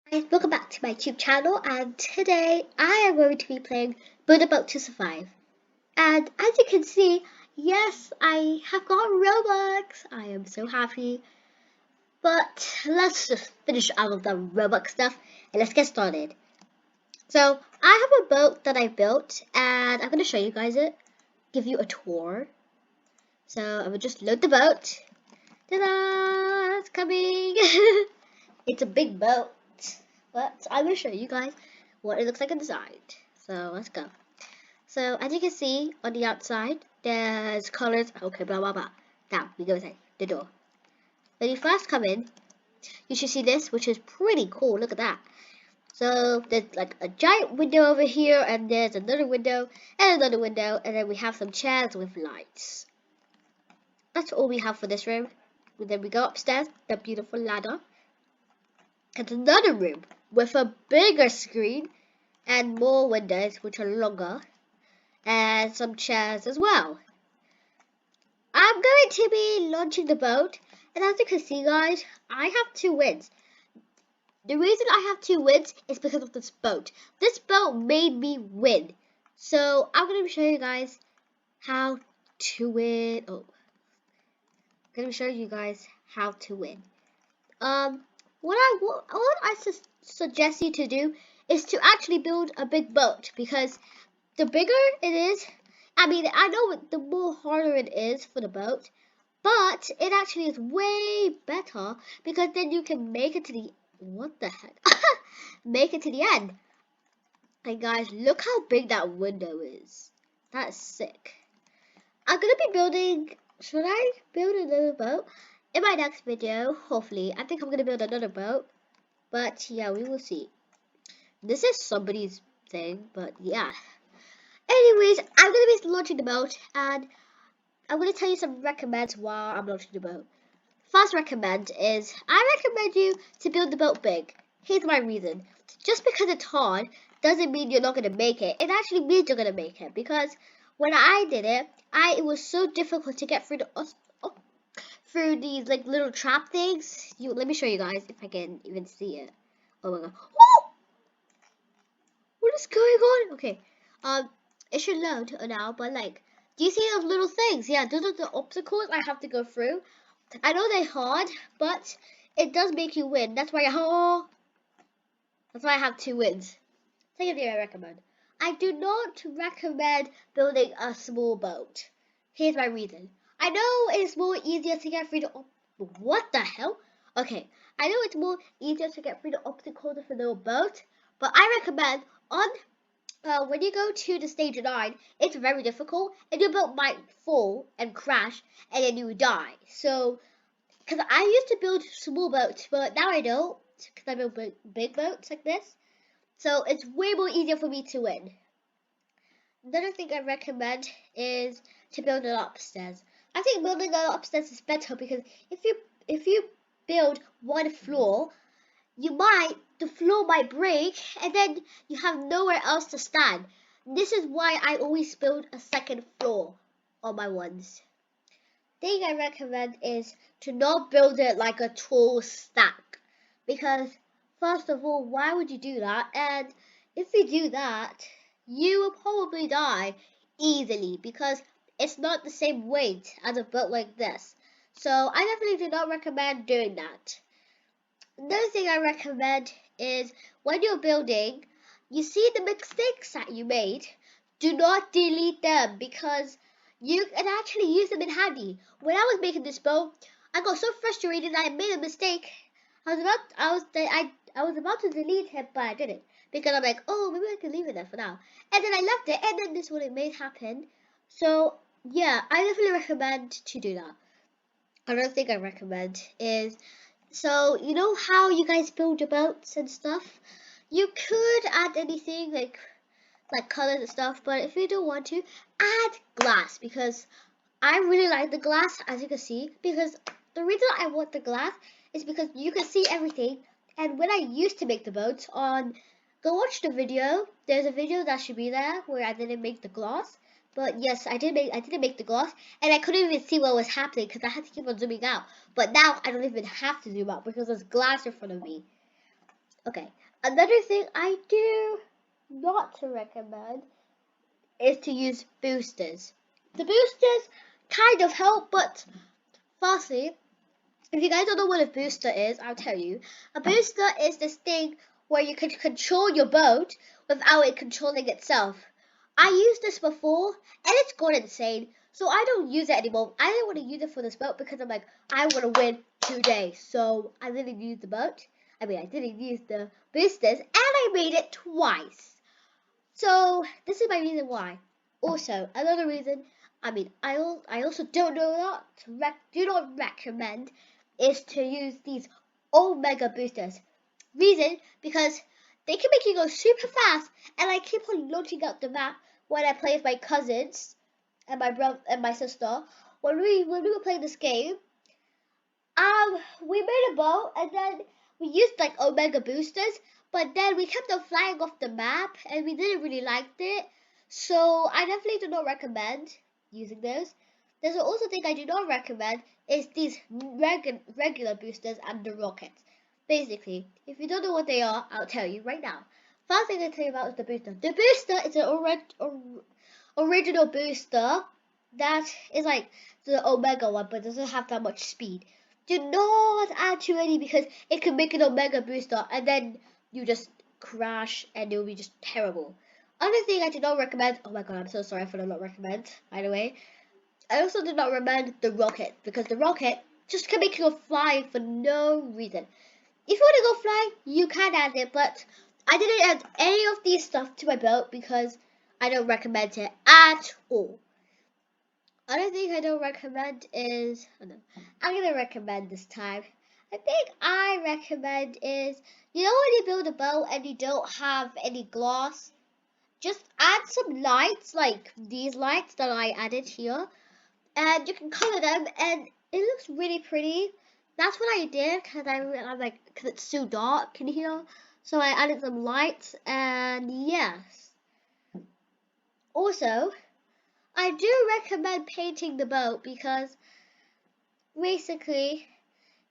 Guys, welcome back to my YouTube channel, and today I am going to be playing Build a Boat to Survive. And as you can see, yes, I have got Robux. I am so happy. But let's just finish all of the Robux stuff and let's get started. So I have a boat that I built, and I'm going to show you guys it, give you a tour. So I will just load the boat. Ta-da! It's coming. It's a big boat. But I'm going to show you guys what it looks like inside. So let's go. So as you can see on the outside, there's colors. Okay, blah blah blah. Now we go inside the door. When you first come in, you should see this, which is pretty cool. Look at that. So there's like a giant window over here, and there's another window, and another window, and then we have some chairs with lights. That's all we have for this room. And then we go upstairs, the beautiful ladder. And another room with a bigger screen and more windows which are longer, and some chairs as well. I'm going to be launching the boat, and as you can see guys, I have 2 wins. The reason I have 2 wins is because of this boat. This boat made me win. So I'm going to show you guys how to win. I'm going to show you guys how to win. What I suggest you to do is to actually build a big boat, because the bigger it is, I mean, I know the more harder it is for the boat, but it actually is way better because then you can make it to the, what the heck, make it to the end. And guys, look how big that window is. That's sick. I'm gonna be building, should I build another boat? In my next video, hopefully, I think I'm going to build another boat. But yeah, we will see. This is somebody's thing, but yeah. Anyways, I'm going to be launching the boat, and I'm going to tell you some recommends while I'm launching the boat. First recommend is, I recommend you to build the boat big. Here's my reason. Just because it's hard doesn't mean you're not going to make it. It actually means you're going to make it, because when I did it, it was so difficult to get through through these like little trap things. Let me show you guys if I can even see it. Oh my god. Oh! What is going on? Okay. It should load now, but like, do you see those little things? Yeah, those are the obstacles I have to go through. I know they're hard, but it does make you win. That's why I have 2 wins. Second thing I recommend. I do not recommend building a small boat. Here's my reason. I know it's more easier to get through the... What the hell? Okay, I know it's more easier to get through the obstacles of a little boat, but I recommend when you go to the stage 9, it's very difficult, and your boat might fall and crash, and then you die. So, because I used to build small boats, but now I don't, because I build big boats like this. So it's way more easier for me to win. Another thing I recommend is to build it upstairs. I think building it upstairs is better because if you build one floor, the floor might break and then you have nowhere else to stand. This is why I always build a second floor on my ones. Thing I recommend is to not build it like a tall stack, because first of all, why would you do that? And if you do that, you will probably die easily because it's not the same weight as a boat like this. So I definitely do not recommend doing that. Another thing I recommend is when you're building, you see the mistakes that you made, do not delete them because you can actually use them in handy. When I was making this boat, I got so frustrated that I made a mistake. I was about to delete it, but I didn't because I'm like, oh, maybe I can leave it there for now. And then I left it, and then this is what it made happen. So yeah, I definitely recommend to do that. Another thing I recommend is, so you know how you guys build your boats and stuff? You could add anything like colors and stuff, but if you don't want to, add glass, because I really like the glass, as you can see, because the reason I want the glass is because you can see everything. And when I used to make the boats go watch the video. There's a video that should be there where I didn't make the glass. But yes, I didn't make the glass, and I couldn't even see what was happening because I had to keep on zooming out. But now I don't even have to zoom out because there's glass in front of me. Okay, another thing I do not to recommend is to use boosters. The boosters kind of help, but firstly, if you guys don't know what a booster is, I'll tell you. A booster is this thing where you can control your boat without it controlling itself. I used this before and it's gone insane, so I don't use it anymore. I didn't want to use it for this boat because I'm like, I want to win today, so I didn't use the boat. I didn't use the boosters, and I made it twice. So this is my reason why. Also, another reason, I also don't know do not recommend is to use these Omega boosters. Reason, because they can make you go super fast, and I keep on launching out the map when I play with my cousins and my brother and my sister. When we were playing this game, we made a boat and then we used like Omega boosters, but then we kept on flying off the map and we didn't really like it. So I definitely do not recommend using those. There's also thing I do not recommend is these regular boosters and the rockets. Basically, if you don't know what they are, I'll tell you right now. First thing I tell you about is the booster. The booster is an original booster that is like the Omega one, but doesn't have that much speed. Do not add too many because it can make an Omega booster and then you just crash and it will be just terrible. Other thing I do not recommend, oh my god, I'm so sorry for the not recommend, by the way. I also did not recommend the rocket because the rocket just can make you go fly for no reason. If you want to go fly, you can add it, but I didn't add any of these stuff to my boat because I don't recommend it at all. Other thing I don't recommend is, oh no, I'm gonna recommend this time. I think I recommend is, you know when you build a boat and you don't have any glass, just add some lights like these lights that I added here, and you can color them, and it looks really pretty. That's what I did because I'm like, because it's so dark in here, so I added some lights, and yes. Also, I do recommend painting the boat because basically,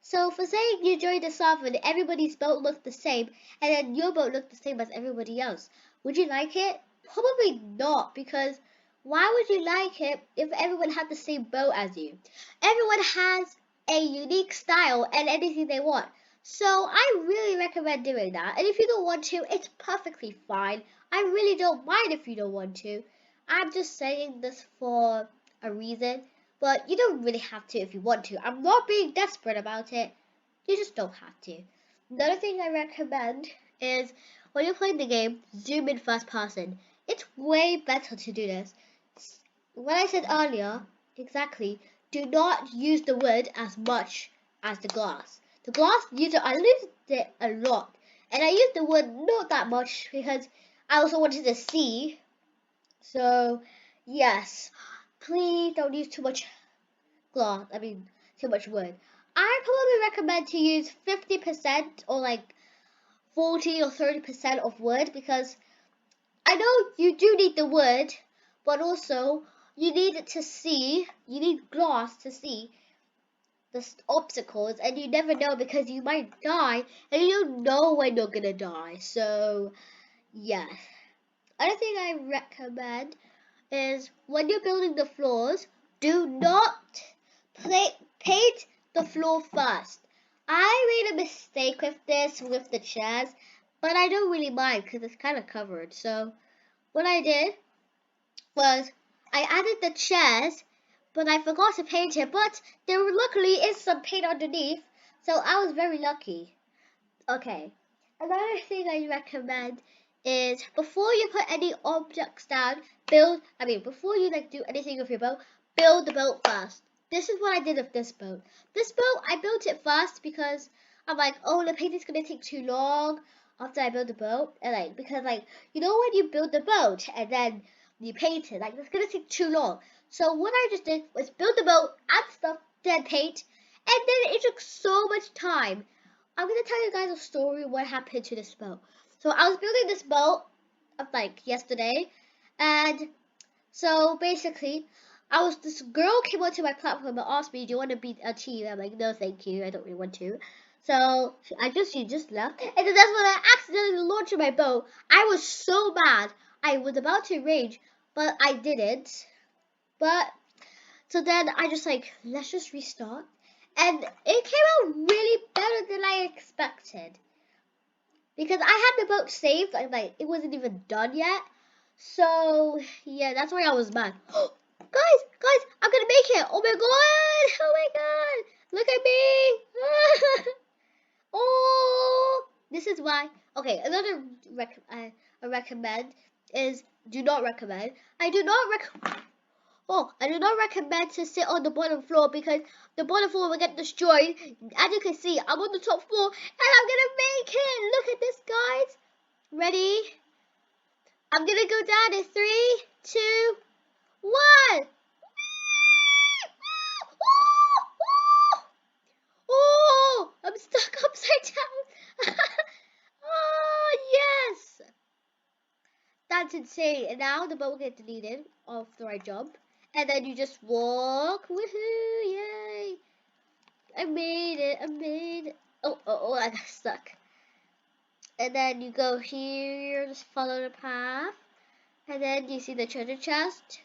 so for saying you joined the server and everybody's boat looked the same and then your boat looked the same as everybody else, would you like it? Probably not, because why would you like it if everyone had the same boat as you? Everyone has a unique style and anything they want. So I really recommend doing that. And if you don't want to, it's perfectly fine. I really don't mind if you don't want to. I'm just saying this for a reason. But you don't really have to if you want to. I'm not being desperate about it. You just don't have to. Another thing I recommend is when you're playing the game, zoom in first person. It's way better to do this. When I said earlier, exactly, do not use the wood as much as the glass. The glass, I used it a lot. And I used the wood not that much because I also wanted to see. So, yes. Please don't use too much too much wood. I probably recommend to use 50% or like 40 or 30% of wood because I know you do need the wood, but also you need it to see, you need glass to see the obstacles, and you never know because you might die and you don't know when you're gonna die. So, yeah. Other thing I recommend is when you're building the floors, do not paint the floor first. I made a mistake with this with the chairs, but I don't really mind because it's kind of covered. So what I did was I added the chairs, but I forgot to paint it. But there luckily is some paint underneath, so I was very lucky. Okay, another thing I recommend is before you put any objects down, before you like do anything with your boat, build the boat first. This is what I did with this boat. This boat, I built it first because I'm like, oh, the painting's gonna take too long after I build the boat, and because you know when you build the boat and then you paint it, it's gonna take too long. So what I just did was build the boat, add stuff, then paint, and then it took so much time. I'm gonna tell you guys a story of what happened to this boat. So I was building this boat yesterday, and so basically, this girl came onto my platform and asked me, "Do you want to be a team?" I'm like, "No, thank you. I don't really want to." So she just left, and then that's when I accidentally launched my bow. I was so mad. I was about to rage, but I didn't. But so then I just like, let's just restart, and it came out really better than I expected because I had the boat saved, like it wasn't even done yet. So yeah, that's why I was mad. Guys, I'm gonna make it! Oh my god! Oh my god! Look at me! Oh, this is why. Okay, another I recommend is do not recommend. I do not recommend. Oh, I do not recommend to sit on the bottom floor because the bottom floor will get destroyed. As you can see, I'm on the top floor and I'm gonna make it. Look at this, guys. Ready? I'm gonna go down in 3, 2, 1. Oh, I'm stuck upside down. Oh, yes. That's insane. And now the boat will get deleted after I jump. And then you just walk. Woohoo! Yay! I made it. I made it. Oh, I got stuck. And then you go here, just follow the path. And then you see the treasure chest.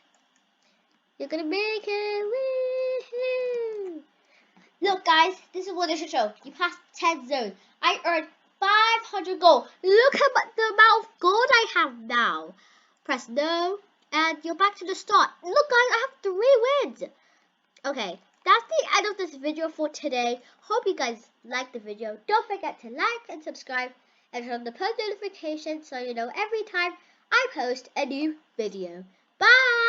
You're gonna make it. Woohoo! Look, guys, this is what I should show. You passed 10 zones. I earned 500 gold. Look at the amount of gold I have now. Press no, and you're back to the start. Look, guys, I have 3 wins. Okay, that's the end of this video for today. Hope you guys liked the video. Don't forget to like and subscribe and turn on the post notifications so you know every time I post a new video. Bye!